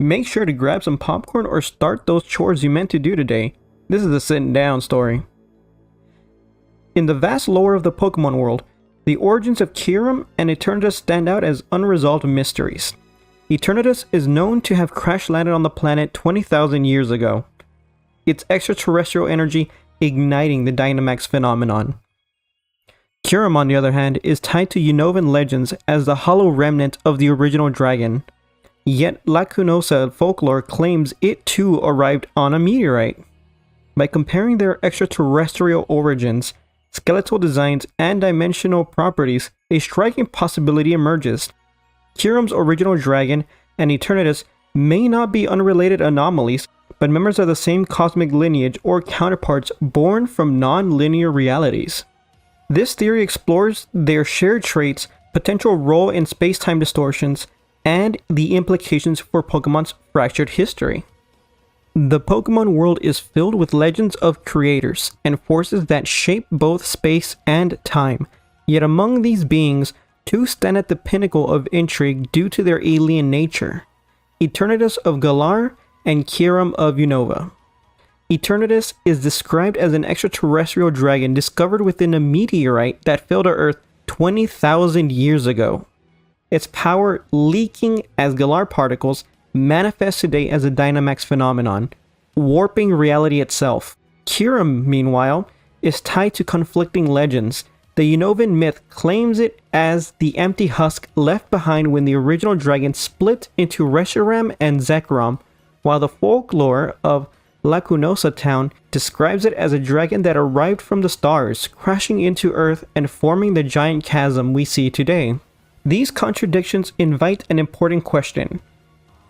Make sure to grab some popcorn or start those chores you meant to do today. This is a sitting down story. In the vast lore of the Pokemon world, the origins of Kyurem and Eternatus stand out as unresolved mysteries. Eternatus is known to have crash-landed on the planet 20,000 years ago, its extraterrestrial energy igniting the Dynamax phenomenon. Kyurem, on the other hand, is tied to Unovan legends as the hollow remnant of the original dragon. Yet Lacunosa folklore claims it too arrived on a meteorite. By comparing their extraterrestrial origins, skeletal designs, and dimensional properties, a striking possibility emerges. Kyurem's original dragon and Eternatus may not be unrelated anomalies, but members of the same cosmic lineage or counterparts born from non-linear realities. This theory explores their shared traits, potential role in space-time distortions, and the implications for Pokemon's fractured history. The Pokemon world is filled with legends of creators and forces that shape both space and time, yet among these beings, two stand at the pinnacle of intrigue due to their alien nature: Eternatus of Galar and Kyurem of Unova. Eternatus is described as an extraterrestrial dragon discovered within a meteorite that fell to Earth 20,000 years ago. Its power, leaking as Galar particles, manifests today as a Dynamax phenomenon, warping reality itself. Kyurem, meanwhile, is tied to conflicting legends. The Unovan myth claims it as the empty husk left behind when the original dragon split into Reshiram and Zekrom, while the folklore of Lacunosa town describes it as a dragon that arrived from the stars, crashing into Earth and forming the giant chasm we see today. These contradictions invite an important question.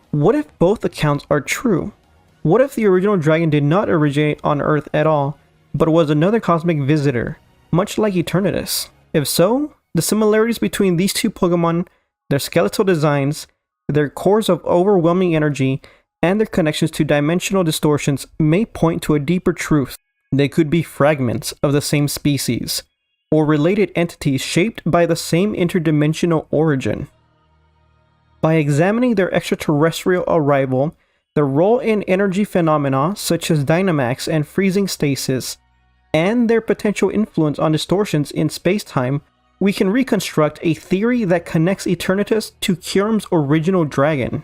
What if both accounts are true? What if the original dragon did not originate on Earth at all, but was another cosmic visitor, much like Eternatus? If so, the similarities between these two Pokemon, their skeletal designs, their cores of overwhelming energy, and their connections to dimensional distortions may point to a deeper truth. They could be fragments of the same species, or related entities shaped by the same interdimensional origin. By examining their extraterrestrial arrival, their role in energy phenomena such as Dynamax and freezing stasis, and their potential influence on distortions in space-time, we can reconstruct a theory that connects Eternatus to Kyurem's original dragon.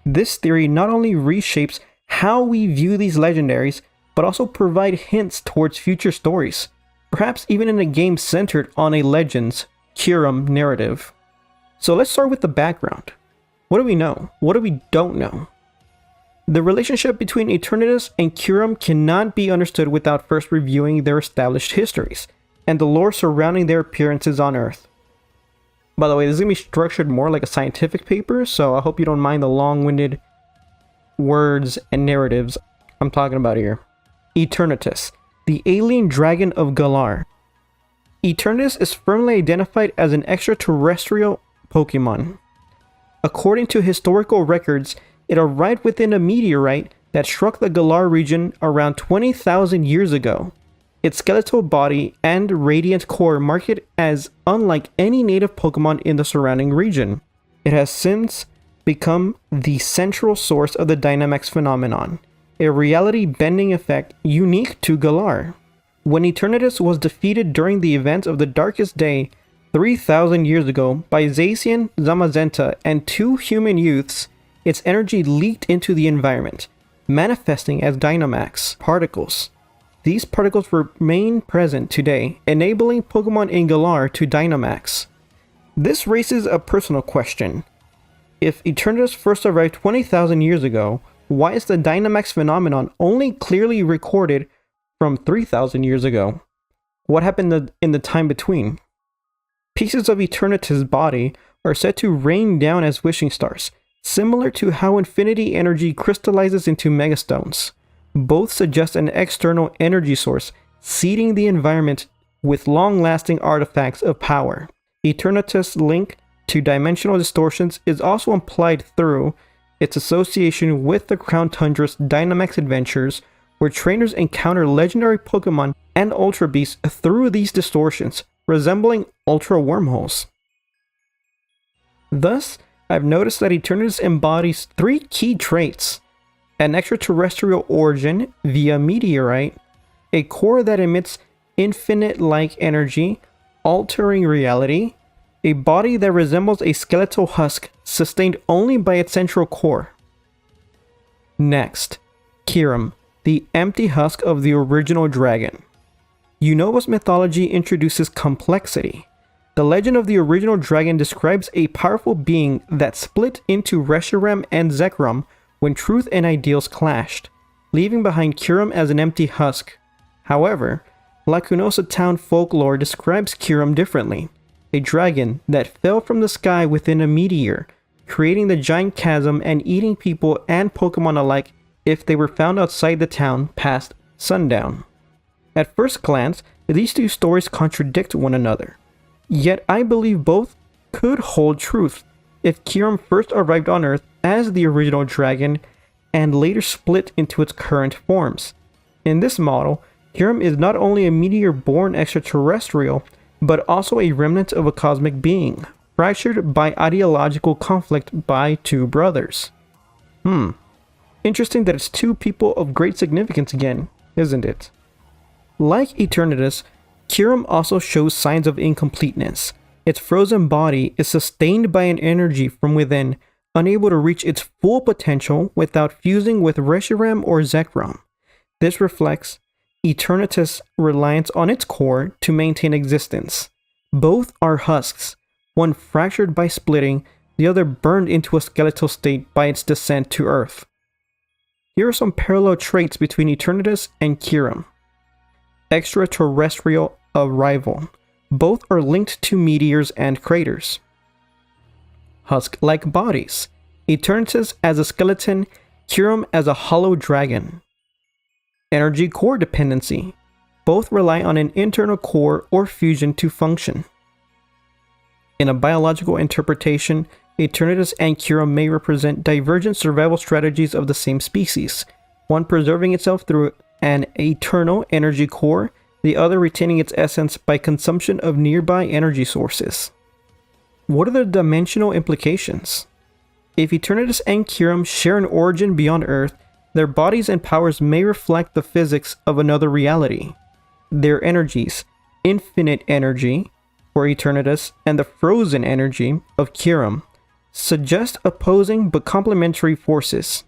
This theory not only reshapes how we view these legendaries, but also provide hints towards future stories, perhaps even in a game centered on a Legends Kyurem narrative. So let's start with the background. What do we know? What do we don't know? The relationship between Eternatus and Kyurem cannot be understood without first reviewing their established histories, and the lore surrounding their appearances on Earth. By the way, this is going to be structured more like a scientific paper, so I hope you don't mind the long-winded words and narratives I'm talking about here. Eternatus, the alien dragon of Galar. Eternatus is firmly identified as an extraterrestrial Pokemon. According to historical records, it arrived within a meteorite that struck the Galar region around 20,000 years ago. Its skeletal body and radiant core mark it as unlike any native Pokemon in the surrounding region. It has since become the central source of the Dynamax phenomenon, a reality-bending effect unique to Galar. When Eternatus was defeated during the events of the Darkest Day 3,000 years ago by Zacian, Zamazenta, and two human youths, its energy leaked into the environment, manifesting as Dynamax particles. These particles remain present today, enabling Pokemon in Galar to Dynamax. This raises a personal question. If Eternatus first arrived 20,000 years ago, why is the Dynamax phenomenon only clearly recorded from 3,000 years ago? What happened in the time between? Pieces of Eternatus' body are said to rain down as wishing stars, similar to how infinity energy crystallizes into megastones. Both suggest an external energy source, seeding the environment with long-lasting artifacts of power. Eternatus' link to dimensional distortions is also implied through its association with the Crown Tundra's Dynamax adventures, where trainers encounter legendary Pokemon and Ultra Beasts through these distortions, resembling Ultra Wormholes. Thus, I've noticed that Eternatus embodies 3 key traits: an extraterrestrial origin via meteorite, a core that emits infinite-like energy, altering reality, a body that resembles a skeletal husk sustained only by its central core. Next, Kyurem, the empty husk of the original dragon. Unova's mythology introduces complexity. The legend of the original dragon describes a powerful being that split into Reshiram and Zekrom when truth and ideals clashed, leaving behind Kyurem as an empty husk. However, Lacunosa town folklore describes Kyurem differently: a dragon that fell from the sky within a meteor, creating the giant chasm and eating people and Pokémon alike if they were found outside the town past sundown. At first glance, these 2 stories contradict one another. Yet I believe both could hold truth if Kyurem first arrived on Earth as the original dragon and later split into its current forms. In this model, Kyurem is not only a meteor-born extraterrestrial, but also a remnant of a cosmic being, fractured by ideological conflict by 2 brothers. Interesting that it's 2 people of great significance again, isn't it? Like Eternatus, Kyurem also shows signs of incompleteness. Its frozen body is sustained by an energy from within, unable to reach its full potential without fusing with Reshiram or Zekrom. This reflects Eternatus' reliance on its core to maintain existence. Both are husks, one fractured by splitting, the other burned into a skeletal state by its descent to Earth. Here are some parallel traits between Eternatus and Kyurem. Extraterrestrial arrival. Both are linked to meteors and craters. Husk-like bodies. Eternatus as a skeleton, Kyurem as a hollow dragon. Energy core dependency. Both rely on an internal core or fusion to function. In a biological interpretation, Eternatus and Kyurem may represent divergent survival strategies of the same species, one preserving itself through an eternal energy core, the other retaining its essence by consumption of nearby energy sources. What are the dimensional implications? If Eternatus and Kyurem share an origin beyond Earth, their bodies and powers may reflect the physics of another reality. Their energies, infinite energy for Eternatus and the frozen energy of Kyurem, suggest opposing but complementary forces.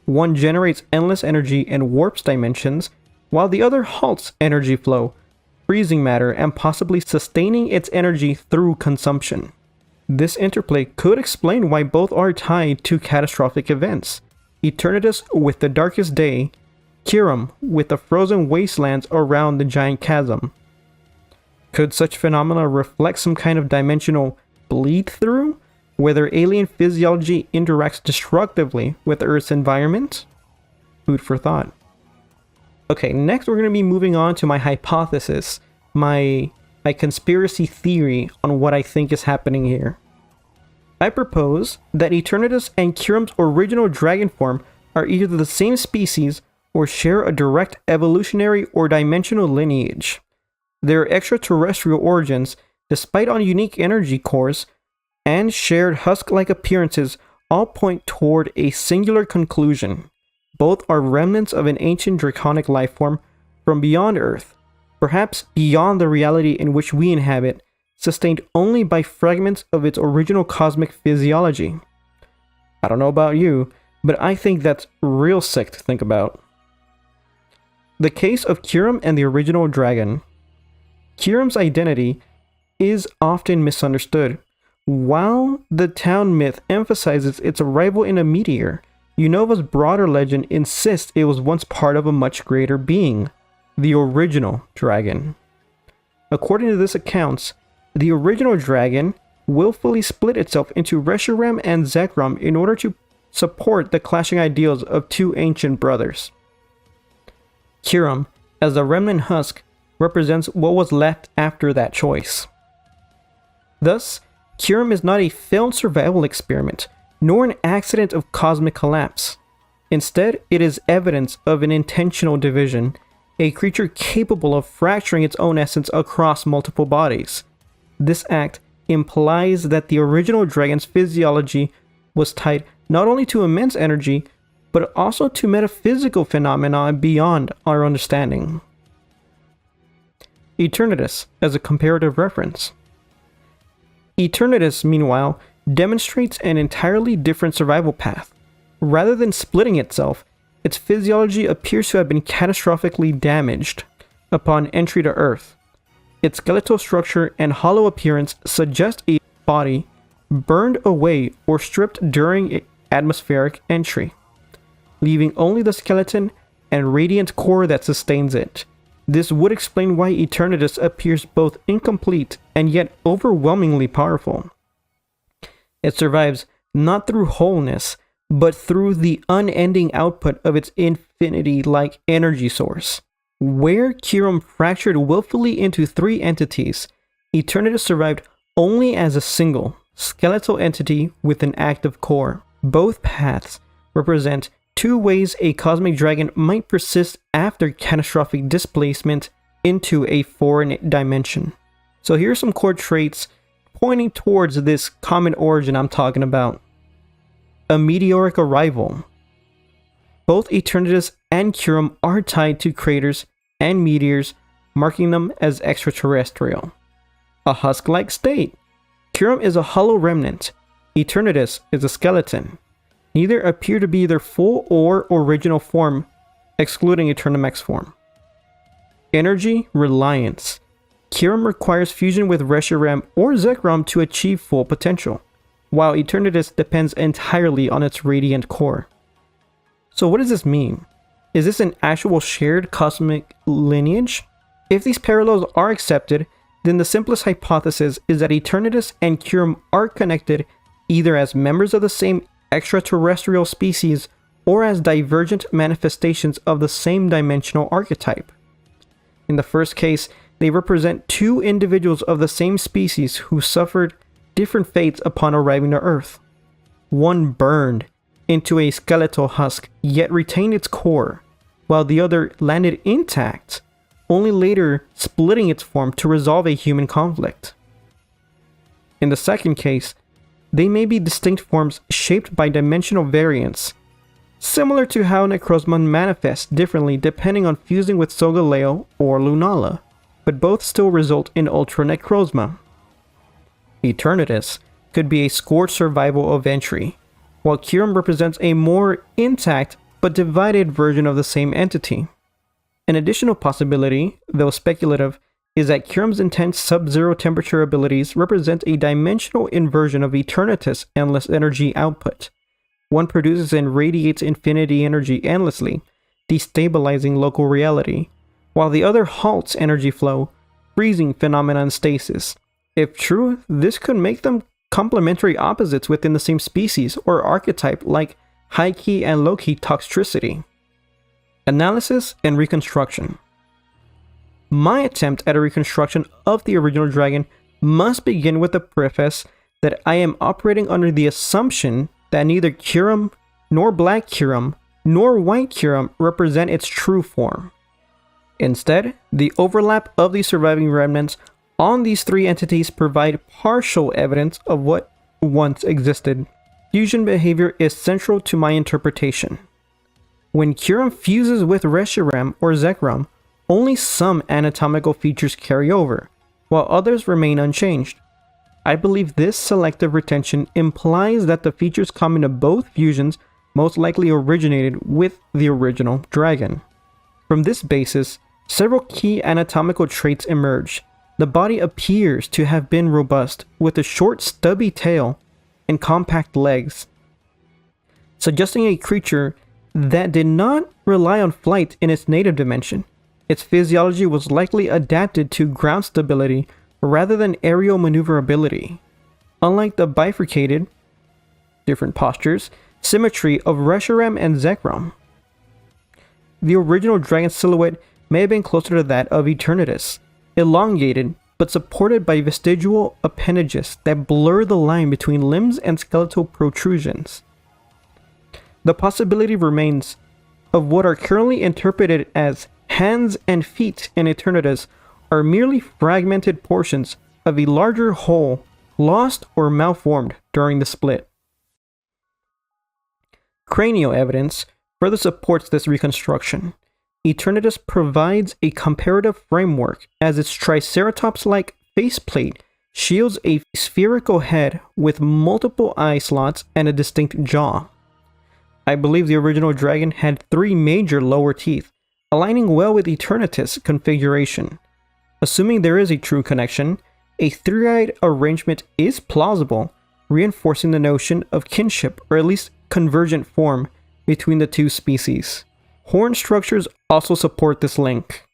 One generates endless energy and warps dimensions, while the other halts energy flow, freezing matter and possibly sustaining its energy through consumption. This interplay could explain why both are tied to catastrophic events. Eternatus with the darkest day, Kyurem with the frozen wastelands around the giant chasm. Could such phenomena reflect some kind of dimensional bleed-through, whether alien physiology interacts destructively with Earth's environment? Food for thought. Okay, next we're going to be moving on to my hypothesis, my conspiracy theory on what I think is happening here. I propose that Eternatus and Kyurem's original dragon form are either the same species or share a direct evolutionary or dimensional lineage. Their extraterrestrial origins, despite on unique energy cores and shared husk-like appearances, all point toward a singular conclusion. Both are remnants of an ancient draconic lifeform from beyond Earth, perhaps beyond the reality in which we inhabit, sustained only by fragments of its original cosmic physiology. I don't know about you, but I think that's real sick to think about. The case of Kyurem and the original dragon. Kyurem's identity is often misunderstood. While the town myth emphasizes its arrival in a meteor, Unova's broader legend insists it was once part of a much greater being, the original dragon. According to this account, the original dragon willfully split itself into Reshiram and Zekrom in order to support the clashing ideals of 2 ancient brothers. Kyurem, as the remnant husk, represents what was left after that choice. Thus, Kyurem is not a failed survival experiment, nor an accident of cosmic collapse. Instead, it is evidence of an intentional division, a creature capable of fracturing its own essence across multiple bodies. This act implies that the original dragon's physiology was tied not only to immense energy, but also to metaphysical phenomena beyond our understanding. Eternatus as a comparative reference. Eternatus, meanwhile, demonstrates an entirely different survival path. Rather than splitting itself, its physiology appears to have been catastrophically damaged upon entry to Earth. Its skeletal structure and hollow appearance suggest a body burned away or stripped during atmospheric entry, leaving only the skeleton and radiant core that sustains it. This would explain why Eternatus appears both incomplete and yet overwhelmingly powerful. It survives not through wholeness, but through the unending output of its infinity-like energy source. Where Kyurem fractured willfully into three entities, Eternatus survived only as a single, skeletal entity with an active core. Both paths represent two ways a cosmic dragon might persist after catastrophic displacement into a foreign dimension. So here are some core traits pointing towards this common origin I'm talking about. A meteoric arrival. Both Eternatus and Kyurem are tied to craters and meteors, marking them as extraterrestrial. A husk-like state. Kyurem is a hollow remnant. Eternatus is a skeleton. Neither appear to be their full or original form, excluding Dynamax form. Energy reliance. Kyurem requires fusion with Reshiram or Zekrom to achieve full potential, while Eternatus depends entirely on its radiant core. So what does this mean? Is this an actual shared cosmic lineage? If these parallels are accepted, then the simplest hypothesis is that Eternatus and Kyurem are connected either as members of the same extraterrestrial species or as divergent manifestations of the same dimensional archetype. In the first case, they represent two individuals of the same species who suffered different fates upon arriving to Earth. One burned into a skeletal husk yet retained its core, while the other landed intact, only later splitting its form to resolve a human conflict. In the second case, they may be distinct forms shaped by dimensional variance, similar to how Necrozma manifests differently depending on fusing with Solgaleo or Lunala, but both still result in Ultra Necrozma. Eternatus could be a scored survival of entry, while Kyurem represents a more intact but divided version of the same entity. An additional possibility, though speculative, is that Kyurem's intense sub-zero temperature abilities represent a dimensional inversion of Eternatus' endless energy output. One produces and radiates infinity energy endlessly, destabilizing local reality, while the other halts energy flow, freezing phenomena and stasis. If true, this could make them complementary opposites within the same species or archetype, like high-key and low-key toxicity. Analysis and reconstruction. My attempt at a reconstruction of the original dragon must begin with the preface that I am operating under the assumption that neither Kyurem, nor Black Kyurem, nor White Kyurem represent its true form. Instead, the overlap of the surviving remnants on these three entities provide partial evidence of what once existed. Fusion behavior is central to my interpretation. When Kyurem fuses with Reshiram or Zekrom, only some anatomical features carry over, while others remain unchanged. I believe this selective retention implies that the features common to both fusions most likely originated with the original dragon. From this basis, several key anatomical traits emerge. The body appears to have been robust, with a short stubby tail and compact legs, suggesting a creature that did not rely on flight in its native dimension. Its physiology was likely adapted to ground stability rather than aerial maneuverability. Unlike the bifurcated, different postures, symmetry of Reshiram and Zekrom, the original dragon silhouette may have been closer to that of Eternatus, elongated but supported by vestigial appendages that blur the line between limbs and skeletal protrusions. The possibility remains of what are currently interpreted as hands and feet in Eternatus are merely fragmented portions of a larger whole lost or malformed during the split. Cranial evidence further supports this reconstruction. Eternatus provides a comparative framework as its triceratops-like faceplate shields a spherical head with multiple eye slots and a distinct jaw. I believe the original dragon had 3 major lower teeth, aligning well with Eternatus' configuration. Assuming there is a true connection, a 3-eyed arrangement is plausible, reinforcing the notion of kinship or at least convergent form between the two species. Horn structures also support this link.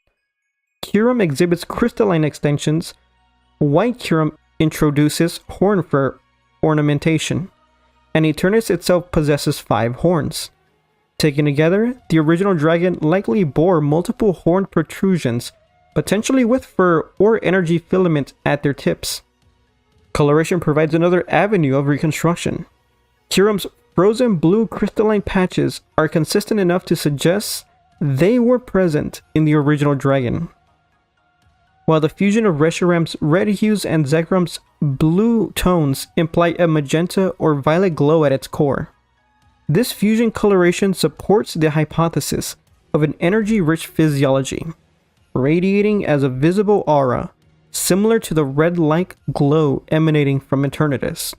Kyurem exhibits crystalline extensions. White Kyurem introduces horn fur ornamentation, and Eternatus itself possesses 5 horns. Taken together, the original dragon likely bore multiple horn protrusions, potentially with fur or energy filament at their tips. Coloration provides another avenue of reconstruction. Kyurem's frozen blue crystalline patches are consistent enough to suggest they were present in the original dragon, while the fusion of Reshiram's red hues and Zekrum's blue tones imply a magenta or violet glow at its core. This fusion coloration supports the hypothesis of an energy-rich physiology, radiating as a visible aura, similar to the red-like glow emanating from Eternatus.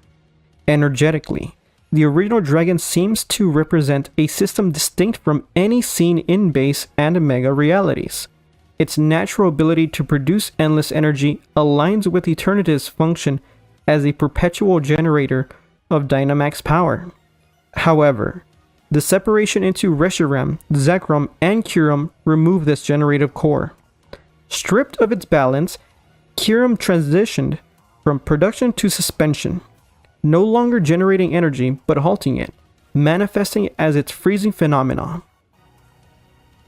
Energetically, the original dragon seems to represent a system distinct from any seen in base and mega realities. Its natural ability to produce endless energy aligns with Eternatus' function as a perpetual generator of Dynamax power. However, the separation into Reshiram, Zekrom, and Kyurem remove this generative core. Stripped of its balance, Kyurem transitioned from production to suspension, no longer generating energy but halting it, manifesting as its freezing phenomena.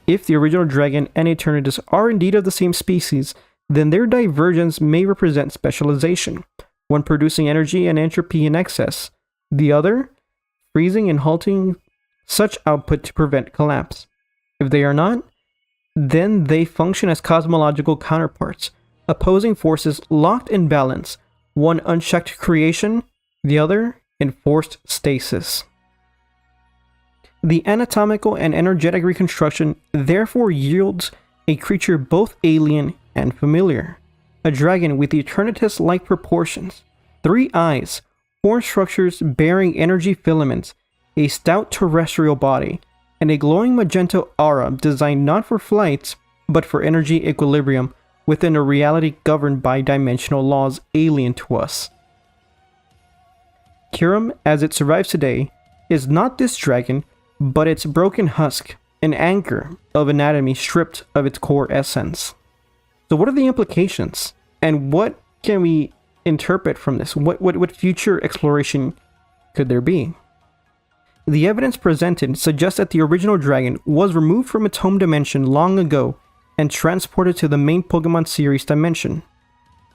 If the original dragon and Eternatus are indeed of the same species, then their divergence may represent specialization, one producing energy and entropy in excess, the other freezing and halting such output to prevent collapse. If they are not, then they function as cosmological counterparts, opposing forces locked in balance, one unchecked creation, the other enforced stasis. The anatomical and energetic reconstruction therefore yields a creature both alien and familiar. A dragon with Eternatus-like proportions, 3 eyes, horn structures bearing energy filaments, a stout terrestrial body, and a glowing magenta aura designed not for flight, but for energy equilibrium within a reality governed by dimensional laws alien to us. Kyurem, as it survives today, is not this dragon, but its broken husk, an anchor of anatomy stripped of its core essence. So what are the implications? And what can we interpret from this? What future exploration could there be? The evidence presented suggests that the original dragon was removed from its home dimension long ago and transported to the main Pokemon series dimension.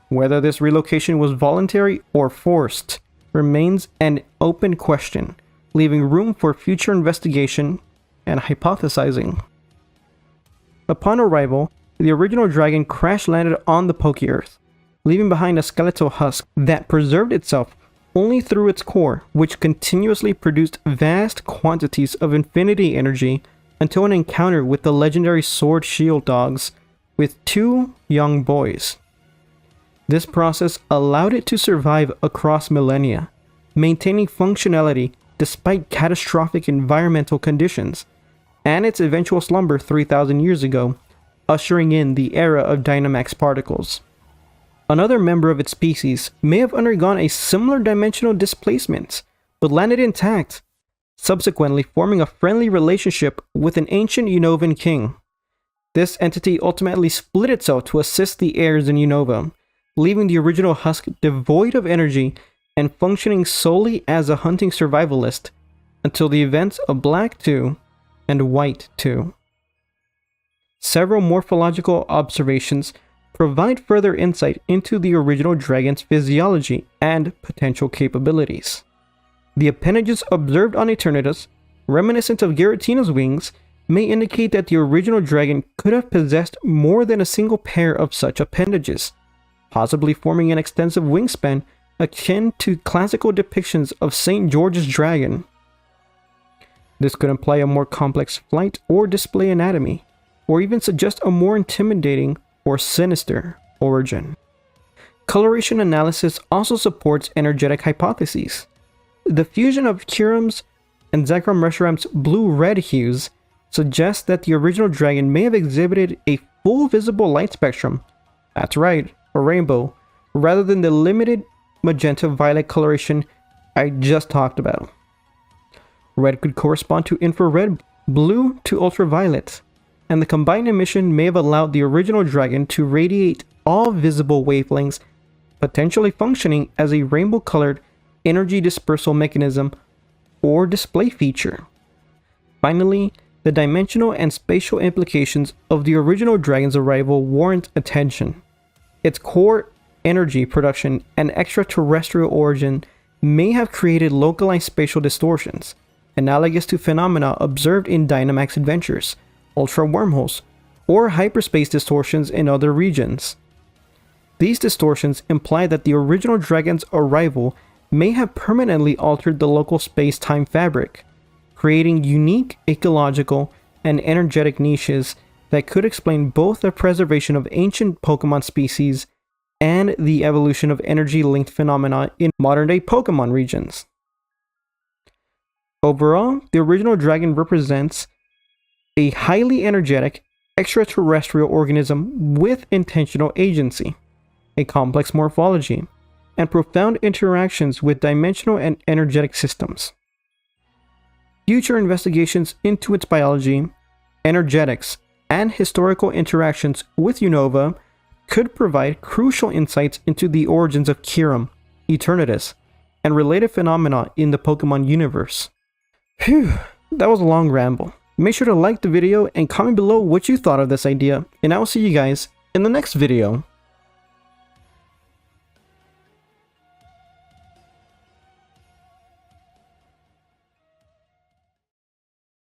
Whether this relocation was voluntary or forced remains an open question, leaving room for future investigation and hypothesizing. Upon arrival, the original dragon crash-landed on the Poke-Earth, leaving behind a skeletal husk that preserved itself only through its core, which continuously produced vast quantities of infinity energy until an encounter with the legendary Sword Shield dogs with 2 young boys. This process allowed it to survive across millennia, maintaining functionality despite catastrophic environmental conditions, and its eventual slumber 3,000 years ago, ushering in the era of Dynamax particles. Another member of its species may have undergone a similar dimensional displacement, but landed intact, subsequently forming a friendly relationship with an ancient Unovan king. This entity ultimately split itself to assist the heirs in Unova, leaving the original husk devoid of energy and functioning solely as a hunting survivalist until the events of Black 2 and White 2. Several morphological observations provide further insight into the original dragon's physiology and potential capabilities. The appendages observed on Eternatus, reminiscent of Giratina's wings, may indicate that the original dragon could have possessed more than a single pair of such appendages, possibly forming an extensive wingspan akin to classical depictions of St. George's dragon. This could imply a more complex flight or display anatomy, or even suggest a more intimidating or sinister origin. Coloration analysis also supports energetic hypotheses. The fusion of Kyurem's and Zekrom-Reshiram's blue-red hues suggests that the original dragon may have exhibited a full visible light spectrum, that's right, a rainbow, rather than the limited magenta-violet coloration I just talked about. Red could correspond to infrared, blue to ultraviolet, and the combined emission may have allowed the original dragon to radiate all visible wavelengths, potentially functioning as a rainbow-colored energy dispersal mechanism or display feature. Finally, the dimensional and spatial implications of the original dragon's arrival warrant attention. Its core energy production and extraterrestrial origin may have created localized spatial distortions, analogous to phenomena observed in Dynamax adventures, ultra wormholes, or hyperspace distortions in other regions. These distortions imply that the original dragon's arrival may have permanently altered the local space-time fabric, creating unique ecological and energetic niches that could explain both the preservation of ancient Pokémon species and the evolution of energy-linked phenomena in modern-day Pokémon regions. Overall, the original dragon represents a highly energetic, extraterrestrial organism with intentional agency, a complex morphology, and profound interactions with dimensional and energetic systems. Future investigations into its biology, energetics, and historical interactions with Unova could provide crucial insights into the origins of Kyurem, Eternatus, and related phenomena in the Pokémon universe. Phew, that was a long ramble. Make sure to like the video and comment below what you thought of this idea, and I will see you guys in the next video.